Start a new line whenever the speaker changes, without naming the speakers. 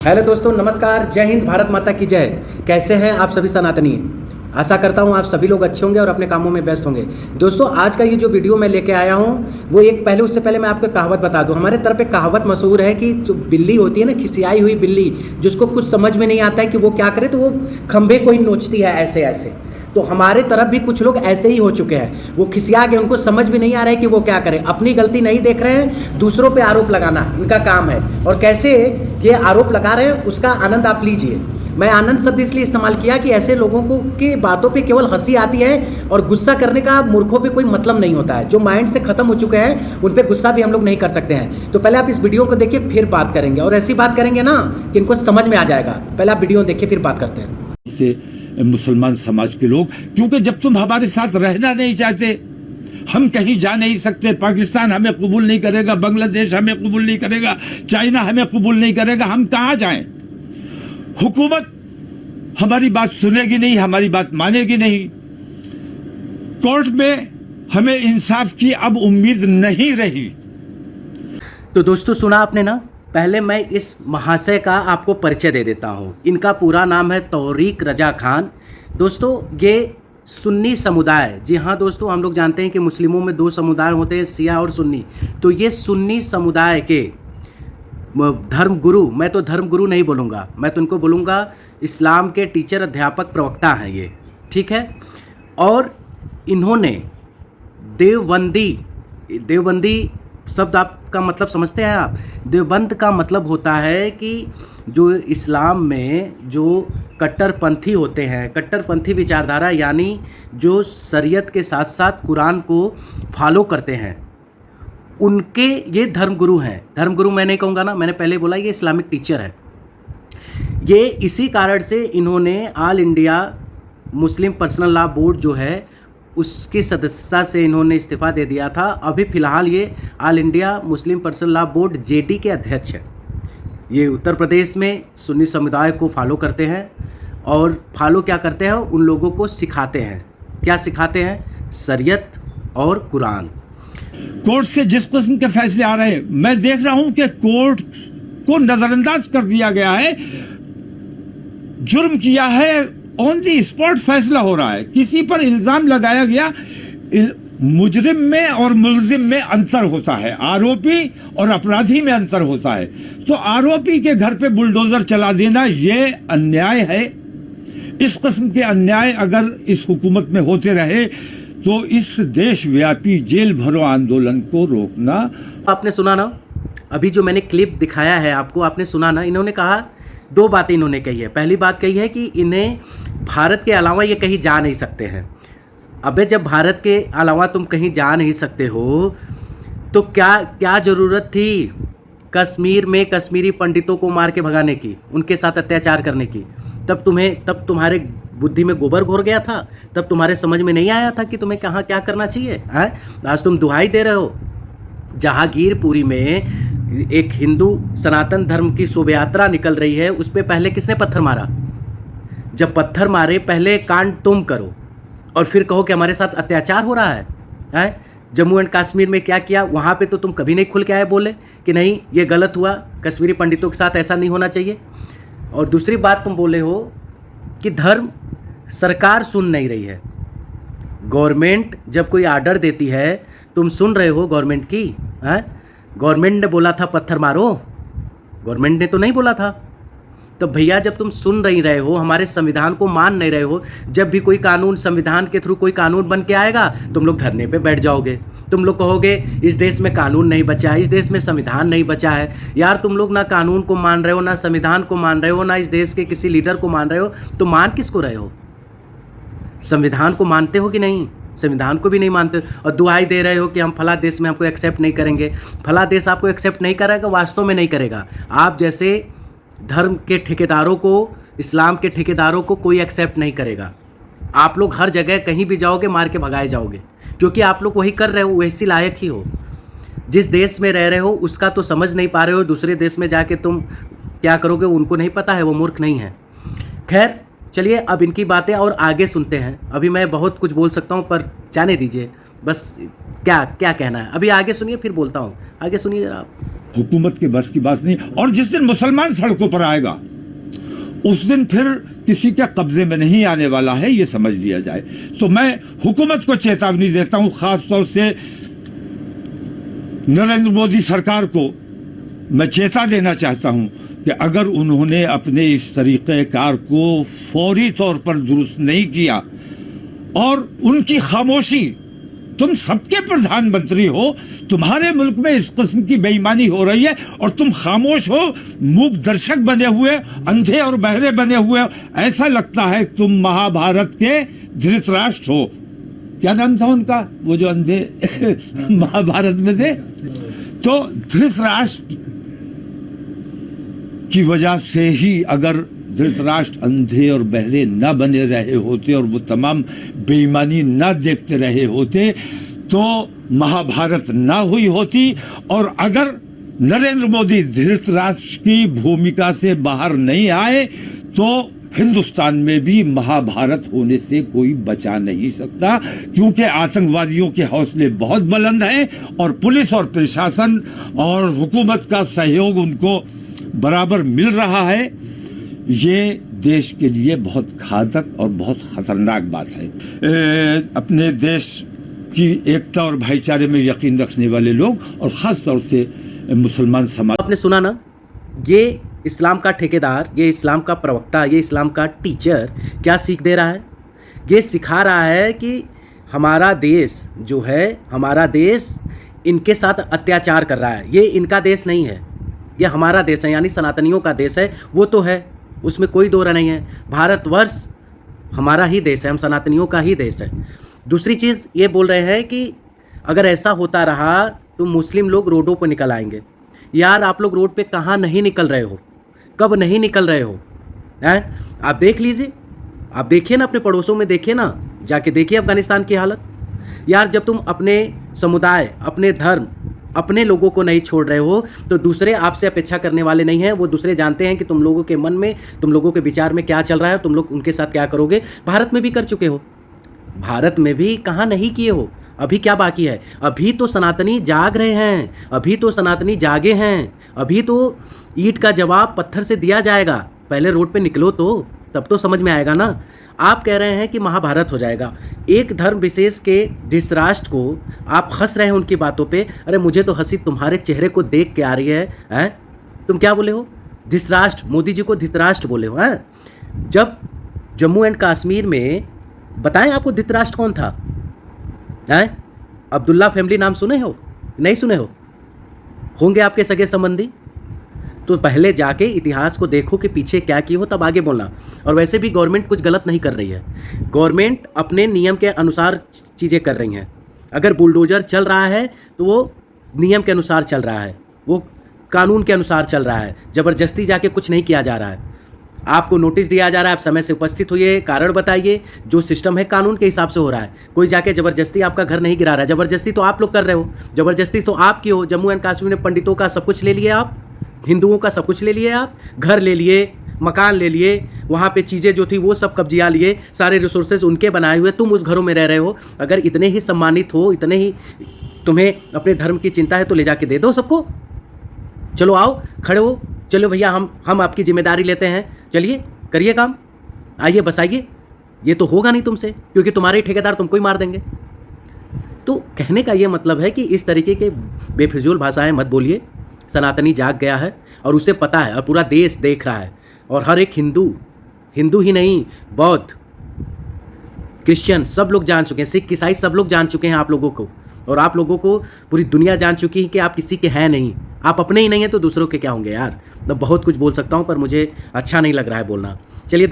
Hello दोस्तों, नमस्कार। जय हिंद, भारत माता की जय। कैसे हैं आप सभी सनातनी? आशा करता हूं आप सभी लोग अच्छे होंगे और अपने कामों में व्यस्त होंगे। दोस्तों, आज का ये जो वीडियो मैं लेके आया हूं वो उससे पहले मैं आपको कहावत बता दूं। हमारे तरफ एक कहावत मशहूर है कि जो बिल्ली होती है ना, खिसियाई हुई बिल्ली, जिसको कुछ समझ में नहीं आता है कि वो क्या करे, तो वो खंभे को ही नोचती है ऐसे ऐसे। तो हमारे तरफ भी कुछ लोग ऐसे ही हो चुके हैं। वो खिसिया के, उनको समझ भी नहीं आ रहा है कि वो क्या करें। अपनी गलती नहीं देख रहे हैं, दूसरों पे आरोप लगाना इनका काम है। और कैसे ये आरोप लगा रहे हैं उसका आनंद आप लीजिए। मैं आनंद शब्द इसलिए इस्तेमाल किया कि ऐसे लोगों को की बातों पे केवल हंसी आती है और गुस्सा करने का मूर्खों पे कोई मतलब नहीं होता है। जो माइंड से खत्म हो चुके हैं उन पे गुस्सा भी हम लोग नहीं कर सकते हैं। तो पहले आप इस वीडियो को देखिए, फिर बात करेंगे। और ऐसी बात करेंगे ना कि इनको समझ में आ जाएगा। पहले आप वीडियो देखिए, फिर बात करते हैं।
से मुसलमान समाज के लोग, क्योंकि जब तुम हमारे साथ रहना नहीं चाहते, हम कहीं जा नहीं सकते, पाकिस्तान हमें कबूल नहीं करेगा, बांग्लादेश हमें कबूल नहीं करेगा, चाइना हमें कबूल नहीं करेगा, हम कहाँ जाएं? हुकूमत हमारी बात सुनेगी नहीं, हमारी बात मानेगी नहीं। कोर्ट में हमें इंसाफ की अब उम्मीद नहीं रही।
तो दोस्तों, सुना आपने ना। पहले मैं इस महाशय का आपको परिचय दे देता हूँ। इनका पूरा नाम है तौरीक रजा खान। दोस्तों, ये सुन्नी समुदाय, जी हाँ दोस्तों, हम लोग जानते हैं कि मुस्लिमों में दो समुदाय होते हैं, शिया और सुन्नी। तो ये सुन्नी समुदाय के धर्मगुरु, मैं तो धर्मगुरु नहीं बोलूँगा, मैं तो इनको बोलूँगा इस्लाम के टीचर, अध्यापक, प्रवक्ता हैं ये, ठीक है। और इन्होंने देवबंदी शब्द आपका मतलब समझते हैं आप? देवबंद का मतलब होता है कि जो इस्लाम में जो कट्टरपंथी होते हैं, कट्टरपंथी विचारधारा, यानी जो शरीयत के साथ साथ कुरान को फॉलो करते हैं, उनके ये धर्मगुरु हैं। धर्मगुरु मैं नहीं कहूँगा ना, मैंने पहले बोला ये इस्लामिक टीचर है। ये इसी कारण से इन्होंने all India Muslim personal law board जो है उसकी सदस्यता से इन्होंने इस्तीफा दे दिया था। अभी फ़िलहाल ये all India Muslim personal law board JD के अध्यक्ष हैं। ये उत्तर प्रदेश में सुन्नी समुदाय को फॉलो करते हैं और फॉलो क्या करते हैं, उन लोगों को सिखाते हैं। क्या सिखाते हैं? शरीयत और कुरान।
कोर्ट से जिस किस्म के फैसले आ रहे हैं, मैं देख रहा हूं कि कोर्ट को नजरअंदाज कर दिया गया है। जुर्म किया है, ऑन दी स्पॉट फैसला हो रहा है। किसी पर इल्जाम लगाया गया, मुजरिम में और मुल्जिम में अंतर होता है, आरोपी और अपराधी में अंतर होता है। तो आरोपी के घर पे बुलडोजर चला देना ये अन्याय है। इस किस्म के अन्याय अगर इस हुकूमत में होते रहे तो इस देशव्यापी जेल भरो आंदोलन को रोकना।
आपने सुना ना, अभी जो मैंने क्लिप दिखाया है आपको, आपने सुना ना। इन्होंने कहा, दो बातें इन्होंने कही है। पहली बात कही है कि इन्हें भारत के अलावा ये कहीं जा नहीं सकते हैं। अबे, जब भारत के अलावा तुम कहीं जा नहीं सकते हो तो क्या ज़रूरत थी कश्मीर में कश्मीरी पंडितों को मार के भगाने की, उनके साथ अत्याचार करने की? तब तुम्हारे बुद्धि में गोबर घोर गया था? तब तुम्हारे समझ में नहीं आया था कि तुम्हें कहाँ क्या करना चाहिए? आज तुम दुहाई दे रहे हो। जहांगीरपुरी में एक हिंदू सनातन धर्म की शोभा यात्रा निकल रही है, उस पर पहले किसने पत्थर मारा? जब पत्थर मारे, पहले कांड तुम करो और फिर कहो कि हमारे साथ अत्याचार हो रहा है। जम्मू एंड कश्मीर में क्या किया, वहाँ पे तो तुम कभी नहीं खुल के आए, बोले कि नहीं ये गलत हुआ, कश्मीरी पंडितों के साथ ऐसा नहीं होना चाहिए। और दूसरी बात तुम बोले हो कि धर्म सरकार सुन नहीं रही है। गवर्नमेंट जब कोई आर्डर देती है, तुम सुन रहे हो गवर्नमेंट की? गवर्नमेंट ने बोला था पत्थर मारो, गवर्नमेंट ने तो नहीं बोला था। तो भैया, जब तुम सुन नहीं रहे हो, हमारे संविधान को मान नहीं रहे हो, जब भी कोई कानून संविधान के थ्रू कोई कानून बन के आएगा, तुम लोग धरने पे बैठ जाओगे। तुम लोग कहोगे इस देश में कानून नहीं बचा है, इस देश में संविधान नहीं बचा है। यार, तुम लोग ना कानून को मान रहे हो, ना संविधान को मान रहे हो, ना इस देश के किसी लीडर को मान रहे हो, तो मान किसको रहे हो? संविधान को मानते हो कि नहीं? संविधान को भी नहीं मानते और दुहाई दे रहे हो कि हम फला देश में आपको एक्सेप्ट नहीं करेंगे। फला देश आपको एक्सेप्ट नहीं करेगा, वास्तव में नहीं करेगा। आप जैसे धर्म के ठेकेदारों को, इस्लाम के ठेकेदारों को कोई एक्सेप्ट नहीं करेगा। आप लोग हर जगह कहीं भी जाओगे, मार के भगाए जाओगे, क्योंकि आप लोग वही कर रहे हो, वैसी लायक ही हो। जिस देश में रह रहे हो उसका तो समझ नहीं पा रहे हो, दूसरे देश में जाके तुम क्या करोगे उनको नहीं पता है, वो मूर्ख नहीं है। खैर, चलिए अब इनकी बातें और आगे सुनते हैं। अभी मैं बहुत कुछ बोल सकता हूँ, पर जाने दीजिए। बस क्या क्या कहना है अभी आगे सुनिए, फिर बोलता हूँ। आगे सुनिए जरा आप।
हुकूमत के बस की बात नहीं। और जिस दिन मुसलमान सड़कों पर आएगा उस दिन फिर किसी के कब्जे में नहीं आने वाला है, ये समझ लिया जाए। तो मैं हुकूमत को चेतावनी देता हूं, खास तौर से नरेंद्र मोदी सरकार को मैं चेता देना चाहता हूं कि अगर उन्होंने अपने इस तरीक़ेकार को फौरी तौर पर दुरुस्त नहीं किया और उनकी खामोशी, तुम सबके प्रधानमंत्री हो, तुम्हारे मुल्क में इस किस्म की बेईमानी हो रही है और तुम खामोश हो, मूक दर्शक बने हुए, अंधे और बहरे बने हुए, ऐसा लगता है तुम महाभारत के धृतराष्ट्र हो। क्या नाम था उनका, वो जो अंधे महाभारत में थे? तो धृतराष्ट्र की वजह से ही अगर धृतराष्ट्र अंधे और बहरे न बने रहे होते और वो तमाम बेईमानी न देखते रहे होते तो महाभारत न हुई होती। और अगर नरेंद्र मोदी धृतराष्ट्र की भूमिका से बाहर नहीं आए तो हिंदुस्तान में भी महाभारत होने से कोई बचा नहीं सकता, क्योंकि आतंकवादियों के हौसले बहुत बुलंद हैं और पुलिस और प्रशासन और हुकूमत का सहयोग उनको बराबर मिल रहा है। ये देश के लिए बहुत घातक और बहुत खतरनाक बात है। अपने देश की एकता और भाईचारे में यकीन रखने वाले लोग और ख़ास तौर से मुसलमान समाज।
आपने सुना ना, ये इस्लाम का ठेकेदार, ये इस्लाम का प्रवक्ता, ये इस्लाम का टीचर क्या सीख दे रहा है? ये सिखा रहा है कि हमारा देश जो है, हमारा देश इनके साथ अत्याचार कर रहा है। ये इनका देश नहीं है, ये हमारा देश है, यानी सनातनियों का देश है। वो तो है, उसमें कोई दो राय नहीं है। भारतवर्ष हमारा ही देश है, हम सनातनियों का ही देश है। दूसरी चीज़ ये बोल रहे हैं कि अगर ऐसा होता रहा तो मुस्लिम लोग रोडों पर निकल आएंगे। यार आप लोग रोड पे कहाँ नहीं निकल रहे हो, कब नहीं निकल रहे हो हैं? आप देख लीजिए, आप देखिए ना, अपने पड़ोसों में देखिए ना, जाके देखिए अफगानिस्तान की हालत। यार जब तुम अपने समुदाय, अपने धर्म, अपने लोगों को नहीं छोड़ रहे हो तो दूसरे आपसे अपेक्षा करने वाले नहीं हैं। वो दूसरे जानते हैं कि तुम लोगों के मन में, तुम लोगों के विचार में क्या चल रहा है, तुम लोग उनके साथ क्या करोगे। भारत में भी कर चुके हो, भारत में भी कहाँ नहीं किए हो। अभी क्या बाकी है? अभी तो सनातनी जाग रहे हैं, अभी तो सनातनी जागे हैं, अभी तो ईंट का जवाब पत्थर से दिया जाएगा। पहले रोड पे निकलो तो, तब तो समझ में आएगा ना। आप कह रहे हैं कि महाभारत हो जाएगा। एक धर्म विशेष के धृतराष्ट्र को आप हंस रहे हैं उनकी बातों पे। अरे मुझे तो हंसी तुम्हारे चेहरे को देख के आ रही है, हैं? तुम क्या बोले हो? धृतराष्ट्र, मोदी जी को धृतराष्ट्र बोले हो, हैं? जब जम्मू एंड कश्मीर में, बताएं आपको धृतराष्ट्र कौन था, हैं? अब्दुल्ला फैमिली नाम सुने हो? नहीं सुने हो? होंगे आपके सगे संबंधी। तो पहले जाके इतिहास को देखो कि पीछे क्या किए हो, तब आगे बोलना। और वैसे भी गवर्नमेंट कुछ गलत नहीं कर रही है, गवर्नमेंट अपने नियम के अनुसार चीज़ें कर रही हैं। अगर बुलडोजर चल रहा है तो वो नियम के अनुसार चल रहा है, वो कानून के अनुसार चल रहा है। ज़बरदस्ती जाके कुछ नहीं किया जा रहा है। आपको नोटिस दिया जा रहा है, आप समय से उपस्थित होइए, कारण बताइए। जो सिस्टम है कानून के हिसाब से हो रहा है। कोई जाके ज़बरदस्ती आपका घर नहीं गिरा रहा है। ज़बरदस्ती तो आप लोग कर रहे हो, ज़बरदस्ती तो आपकी हो। जम्मू एंड कश्मीर में पंडितों का सब कुछ ले लिए आप, हिंदुओं का सब कुछ ले लिए आप, घर ले लिए, मकान ले लिए, वहाँ पे चीज़ें जो थी वो सब कब्जिया लिए, सारे रिसोर्सेज उनके बनाए हुए, तुम उस घरों में रह रहे हो। अगर इतने ही सम्मानित हो, इतने ही तुम्हें अपने धर्म की चिंता है तो ले जाके दे दो सबको। चलो आओ, खड़े हो, चलो भैया हम आपकी जिम्मेदारी लेते हैं, चलिए करिए काम, आइए बस आइए। ये तो होगा नहीं तुमसे, क्योंकि तुम्हारे ठेकेदार तुमको ही मार देंगे। तो कहने का ये मतलब है कि इस तरीके के बेफिजूल भाषाएं मत बोलिए। सनातनी जाग गया है और उसे पता है, और पूरा देश देख रहा है। और हर एक हिंदू ही नहीं, बौद्ध, क्रिश्चियन सब लोग जान चुके हैं, सिख ईसाई सब लोग जान चुके हैं आप लोगों को। और आप लोगों को पूरी दुनिया जान चुकी है कि आप किसी के हैं नहीं। आप अपने ही नहीं हैं तो दूसरों के क्या होंगे यार। तो बहुत कुछ बोल सकता हूँ पर मुझे अच्छा नहीं लग रहा है बोलना। चलिए।